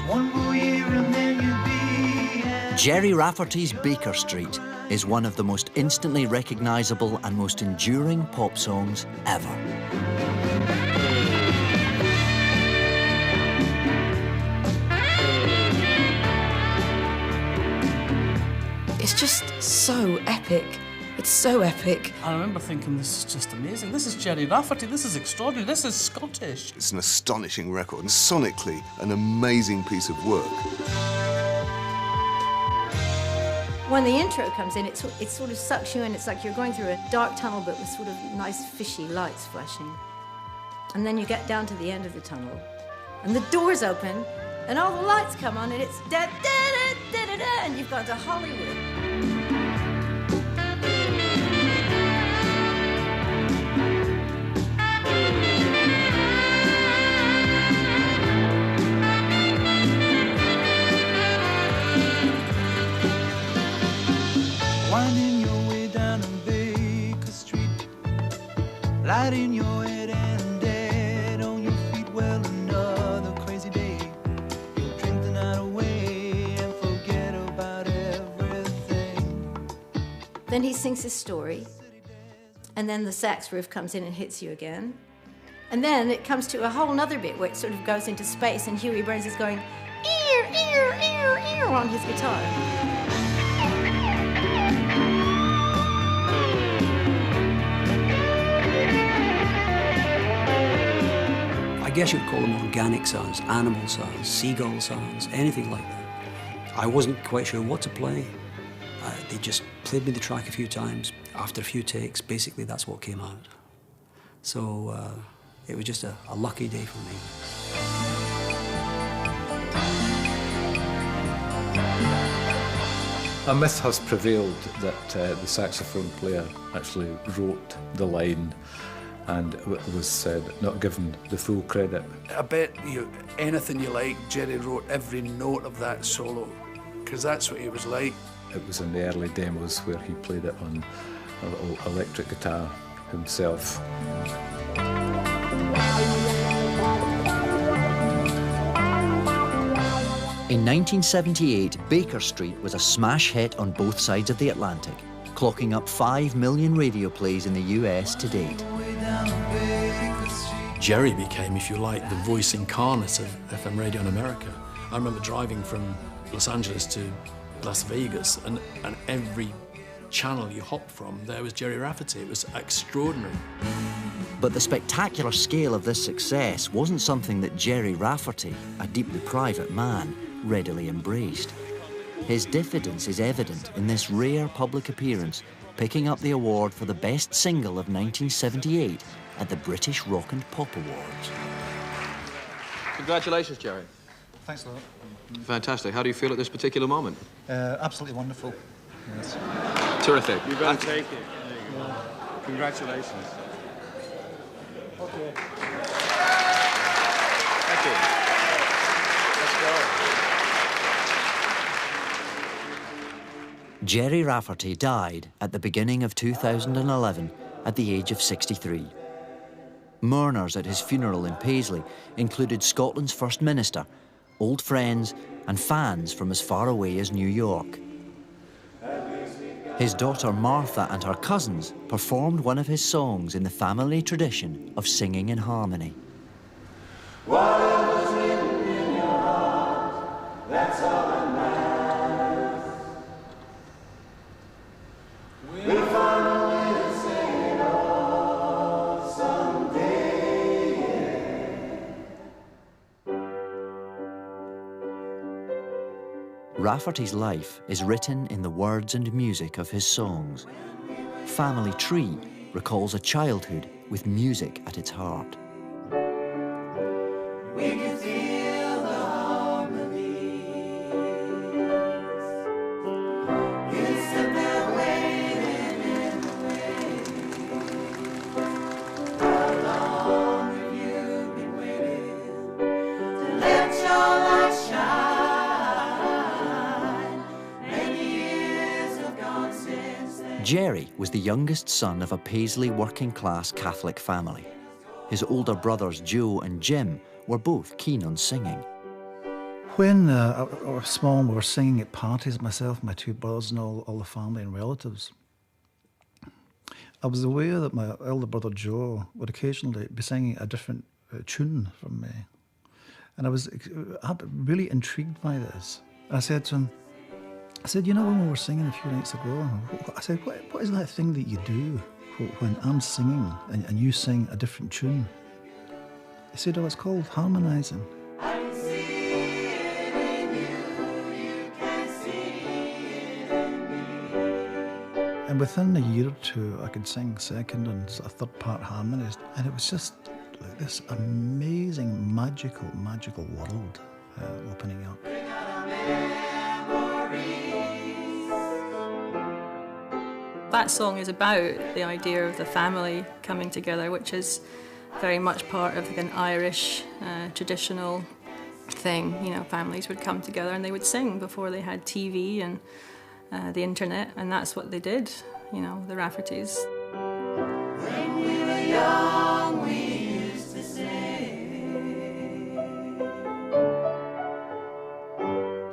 One more year and then you'll be Gerry Rafferty's Baker Street is one of the most instantly recognisable and most enduring pop songs ever. It's just so epic. It's so epic. I remember thinking, this is just amazing. This is Gerry Rafferty, this is extraordinary, this is Scottish. It's an astonishing record and sonically an amazing piece of work. When the intro comes in, it sort of sucks you in. It's like you're going through a dark tunnel, but with sort of nice fishy lights flashing. And then you get down to the end of the tunnel, and the doors open, and all the lights come on, and it's da-da-da-da-da-da, and you've gone to Hollywood. winding your way down on Baker Street, light in your head and dead on your feet. Well, another crazy day. You'll drink the night away and forget about everything. Then he sings his story, and then the sax riff comes in and hits you again. And then it comes to a whole nother bit where it sort of goes into space, and Huey Burns is going, ear, ear, ear, ear, on his guitar. I guess you'd call them organic sounds, animal sounds, seagull sounds, anything like that. I wasn't quite sure what to play. They just played me the track a few times. After a few takes, basically that's what came out. So it was just a lucky day for me. A myth has prevailed that the saxophone player actually wrote the line and was not given the full credit. I bet you anything you like, Gerry wrote every note of that solo, because that's what he was like. It was in the early demos where he played it on a little electric guitar himself. In 1978, Baker Street was a smash hit on both sides of the Atlantic, clocking up 5 million radio plays in the US to date. Gerry became, if you like, the voice incarnate of FM radio in America. I remember driving from Los Angeles to Las Vegas, and every channel you hopped from, there was Gerry Rafferty. It was extraordinary. But the spectacular scale of this success wasn't something that Gerry Rafferty, a deeply private man, readily embraced. His diffidence is evident in this rare public appearance, picking up the award for the best single of 1978 at the British Rock and Pop Awards. Congratulations, Gerry. Thanks a lot. Fantastic. How do you feel at this particular moment? Absolutely wonderful. Yes. Terrific. You better take it. There you go. Congratulations. Okay. Thank you. Let's go. Gerry Rafferty died at the beginning of 2011 at the age of 63. Mourners at his funeral in Paisley included Scotland's First Minister, old friends and fans from as far away as New York. His daughter Martha and her cousins performed one of his songs in the family tradition of singing in harmony. Whatever's written in your heart, that's all that matters. We'll find a way to say it all someday, yeah. Rafferty's life is written in the words and music of his songs. Family Tree recalls a childhood with music at its heart. We can feel the harmonies. You sit there waiting in the rain. How long have you been waiting to let your light shine? Many years have gone since then. Gerry was the youngest son of a Paisley working-class Catholic family. His older brothers Joe and Jim were both keen on singing. When I was small, we were singing at parties, myself, my two brothers and all the family and relatives. I was aware that my elder brother Joe would occasionally be singing a different tune from me. And I was really intrigued by this. I said to him, you know, when we were singing a few nights ago, I said, what is that thing that you do when I'm singing and you sing a different tune? He said, oh, it's called harmonising. And within a year or two, I could sing second and a third part harmonies. And it was just like this amazing, magical world opening up. That song is about the idea of the family coming together, which is very much part of an Irish traditional thing. You know, families would come together and they would sing before they had TV and the internet, and that's what they did, you know, the Raffertys. When we were young, we used to sing.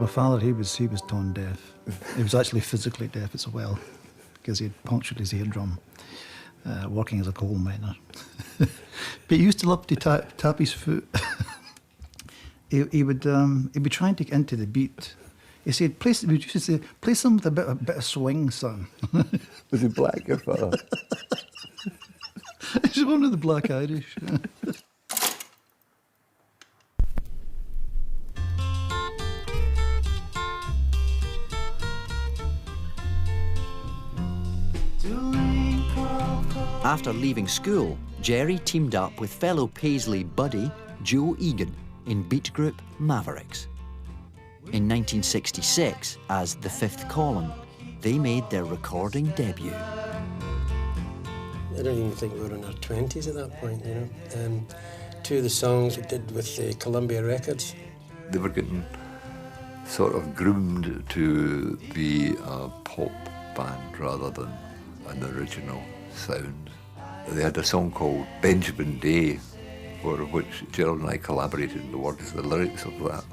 My father, he was tone deaf. He was actually physically deaf as well, because he had punctured his eardrum working as a coal miner. But he used to love to tap his foot. He'd be trying to get into the beat. He said, we used to say, play some with a bit of swing, son. Was he black, your father? He's one of the black Irish. After leaving school, Gerry teamed up with fellow Paisley buddy Joe Egan in beat group Mavericks. In 1966, as the Fifth Column, they made their recording debut. I don't even think we were in our 20s at that point, you know. Two of the songs we did with Columbia Records. They were getting sort of groomed to be a pop band rather than an original sound. They had a song called Benjamin Day, for which Gerald and I collaborated on the words, the lyrics of that.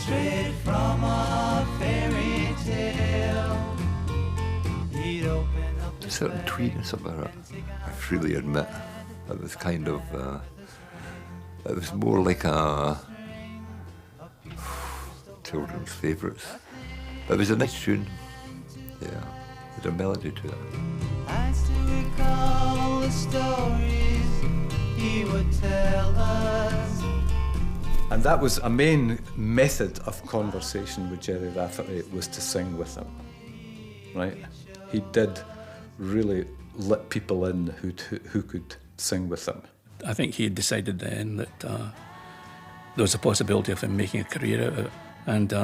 Straight from a fairy tale. A certain tweedness about it, I freely admit. It was kind of, it was more like a children's favourites. It was a nice tune, yeah, with a melody to it. I still recall the stories he would tell us. And that was a main method of conversation with Gerry Rafferty, was to sing with him, right? He did really let people in who could sing with him. I think he had decided then that there was a possibility of him making a career out of it, and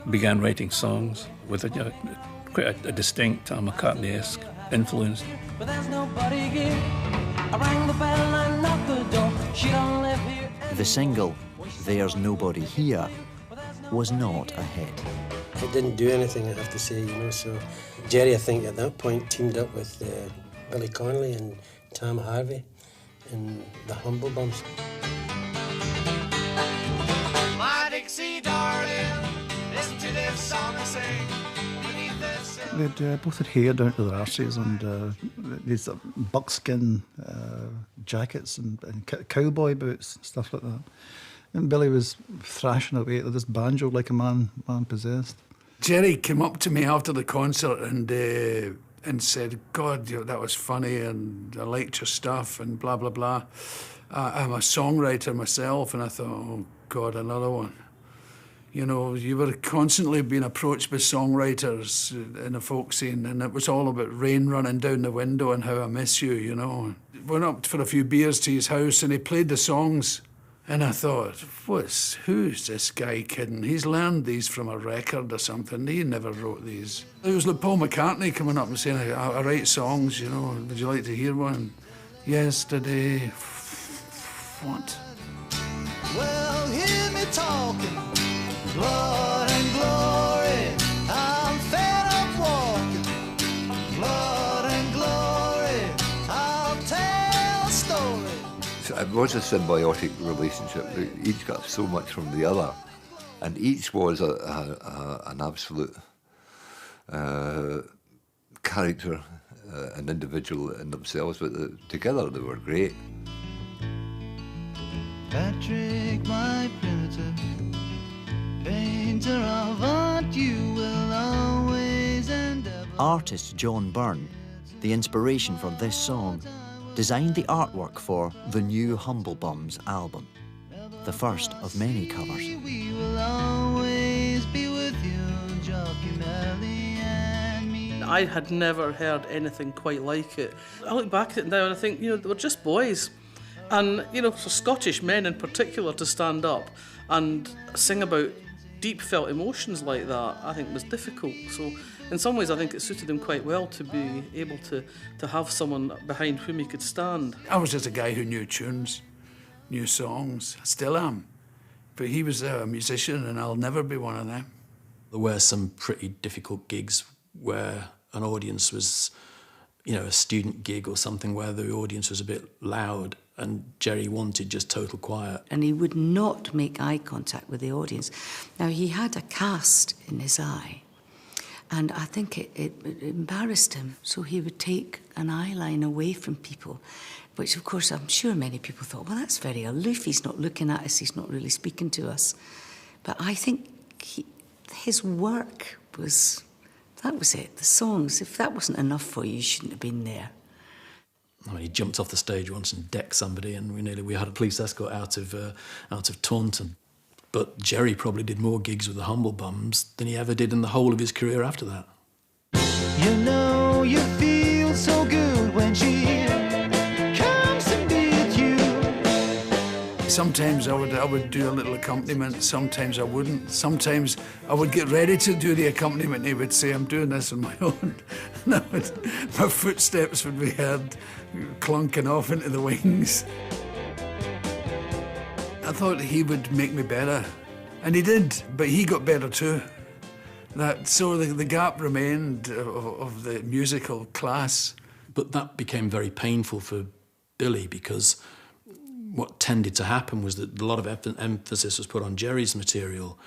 began writing songs with quite a distinct McCartney-esque influence. But there's nobody here. I rang the bell and knocked the door. She don't live here. The single, There's Nobody Here, was not a hit. It didn't do anything, I have to say, you know, so Gerry, I think, at that point, teamed up with Billy Connolly and Tom Harvey and the Humble Bums. My Dixie darling, listen to this song I sing. They both had hair down to their arses and these buckskin jackets and cowboy boots and stuff like that. And Billy was thrashing away to this banjo like a man possessed. Gerry came up to me after the concert and said, God, that was funny and I liked your stuff and blah, blah, blah. I'm a songwriter myself, and I thought, oh, God, another one. You know, you were constantly being approached by songwriters in the folk scene, and it was all about rain running down the window and how I miss you, you know. Went up for a few beers to his house and he played the songs. And I thought, who's this guy kidding? He's learned these from a record or something. He never wrote these. It was like Paul McCartney coming up and saying, I write songs, you know, would you like to hear one? Yesterday, what? Well, hear me talking, blood and glory. I'm fed up walking, blood and glory. I'll tell a story. So it was a symbiotic relationship. Each got so much from the other, and each was an absolute character, an individual in themselves, but together they were great. Patrick, my primitive painter of art, you will always endeavor. Artist John Byrne, the inspiration for this song, designed the artwork for the new Humble Bums album, the first of many covers. We will always be with you, Jockey Melly and me. I had never heard anything quite like it. I look back at it now and I think, they were just boys. And, for Scottish men in particular to stand up and sing about deep felt emotions like that, I think was difficult. So in some ways I think it suited him quite well to be able to have someone behind whom he could stand. I was just a guy who knew tunes, knew songs. I still am. But he was a musician and I'll never be one of them. There were some pretty difficult gigs where an audience was, a student gig or something where the audience was a bit loud and Gerry wanted just total quiet. And he would not make eye contact with the audience. Now, he had a cast in his eye, and I think it embarrassed him, so he would take an eye line away from people, which, of course, I'm sure many people thought, well, that's very aloof, he's not looking at us, he's not really speaking to us. But I think his work was, that was it, the songs. If that wasn't enough for you, you shouldn't have been there. I mean, he jumped off the stage once and decked somebody, and we had a police escort out of Taunton. But Gerry probably did more gigs with the Humble Bums than he ever did in the whole of his career after that. You feel so good when she comes to meet you. Sometimes I would do a little accompaniment, sometimes I wouldn't. Sometimes I would get ready to do the accompaniment and he would say, I'm doing this on my own. And my footsteps would be heard clunking off into the wings. I thought he would make me better, and he did, but he got better too. So the gap remained of the musical class. But that became very painful for Billy, because what tended to happen was that a lot of emphasis was put on Gerry's material,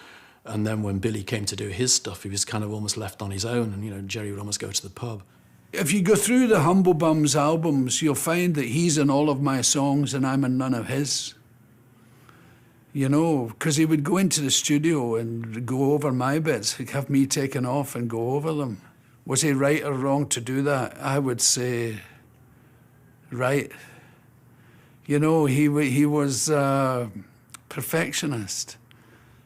and then when Billy came to do his stuff, he was kind of almost left on his own, and Gerry would almost go to the pub. If you go through the Humble Bums albums, you'll find that he's in all of my songs and I'm in none of his. Because he would go into the studio and go over my bits, he'd have me taken off and go over them. Was he right or wrong to do that? I would say right. He was a perfectionist,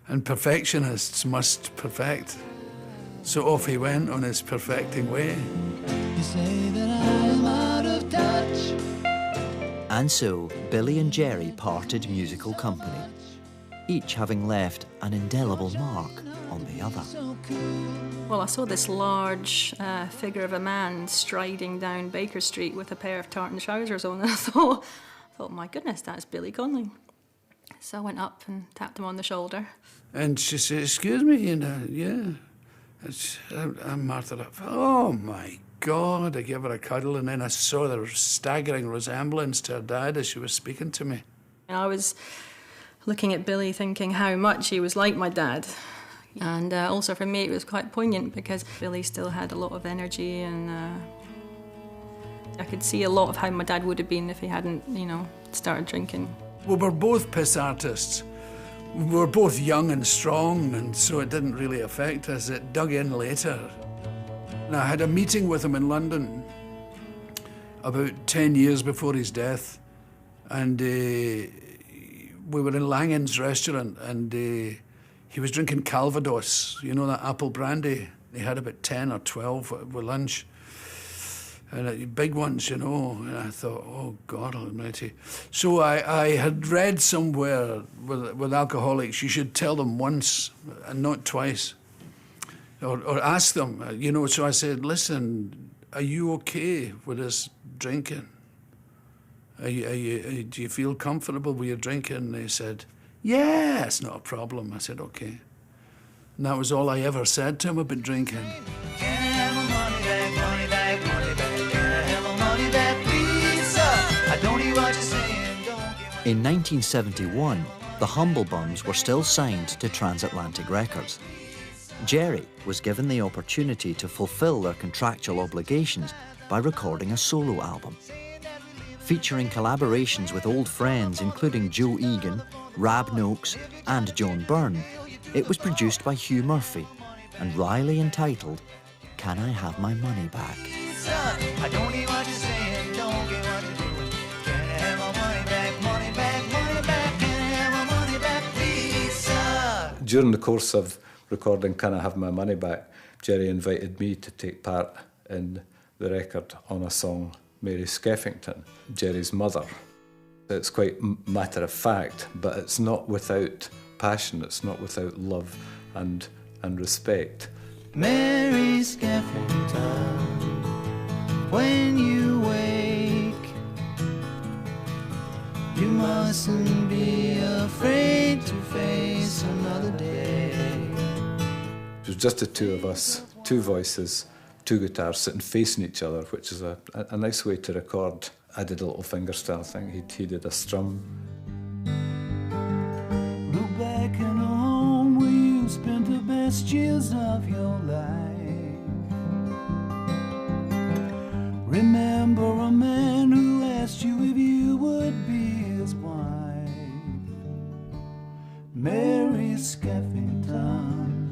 and perfectionists must perfect. So off he went on his perfecting way. You say that I'm out of touch. And so, Billy and Gerry parted musical company, each having left an indelible mark on the other. Well, I saw this large figure of a man striding down Baker Street with a pair of tartan trousers on, and I thought, my goodness, that's Billy Connolly. So I went up and tapped him on the shoulder. And she said, excuse me, yeah. I'm Martha. Oh, my God. I gave her a cuddle, and then I saw the staggering resemblance to her dad as she was speaking to me. I was looking at Billy thinking how much he was like my dad. And also for me it was quite poignant because Billy still had a lot of energy, and I could see a lot of how my dad would have been if he hadn't, started drinking. We were both piss artists. We were both young and strong, and so it didn't really affect us. It dug in later. And I had a meeting with him in London about 10 years before his death, and we were in Langan's restaurant, and he was drinking Calvados, that apple brandy. He had about 10 or 12 with lunch, and big ones, and I thought, oh, God almighty. So I had read somewhere with alcoholics, you should tell them once and not twice, or ask them, So I said, listen, are you okay with us drinking? Do you feel comfortable with your drinking? And they said, yeah, it's not a problem. I said, okay. And that was all I ever said to him about drinking. In 1971, the Humble Bums were still signed to Transatlantic Records. Gerry was given the opportunity to fulfill their contractual obligations by recording a solo album. Featuring collaborations with old friends including Joe Egan, Rab Noakes and John Byrne, it was produced by Hugh Murphy and wryly entitled, Can I Have My Money Back? I don't hear what you're saying, don't get what you're doing. Can I have my money back, money back, money back? Can I have my money back, please, sir? During the course of recording Can I Have My Money Back, Gerry invited me to take part in the record on a song, Mary Skeffington, Gerry's mother. It's quite matter of fact, but it's not without passion, it's not without love and respect. Mary Skeffington, when you wake, you mustn't be afraid to face another day. It was just the two of us, two voices, two guitars sitting facing each other, which is a nice way to record. I did a little fingerstyle thing, he did a strum. Look back in a home where you spent the best years of your life. Remember a man who asked you if you would be his wife. Mary Skeffington,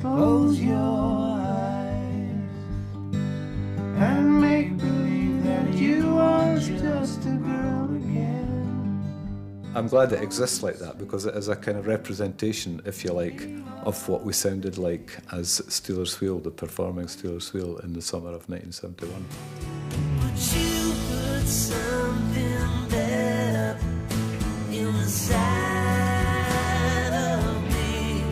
close your eyes and make believe that you are just a girl again. I'm glad it exists like that because it is a kind of representation, if you like, of what we sounded like as Steelers Wheel, the performing Steelers Wheel in the summer of 1971. But you put something better inside of me.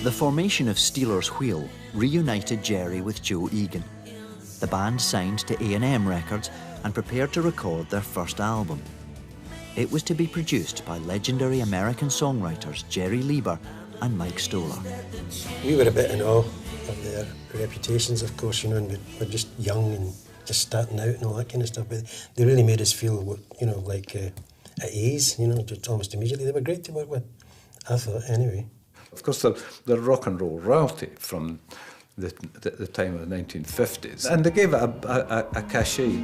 The formation of Steelers Wheel reunited Gerry with Joe Egan. The band signed to A&M Records and prepared to record their first album. It was to be produced by legendary American songwriters Jerry Lieber and Mike Stoller. We were a bit in awe of their reputations, of course, you know, and we're just young and just starting out and all that kind of stuff, but they really made us feel, you know, like at ease, you know, just almost immediately. They were great to work with, I thought, anyway. Of course, they're rock and roll royalty from the time of the 1950s, and they gave it a cachet.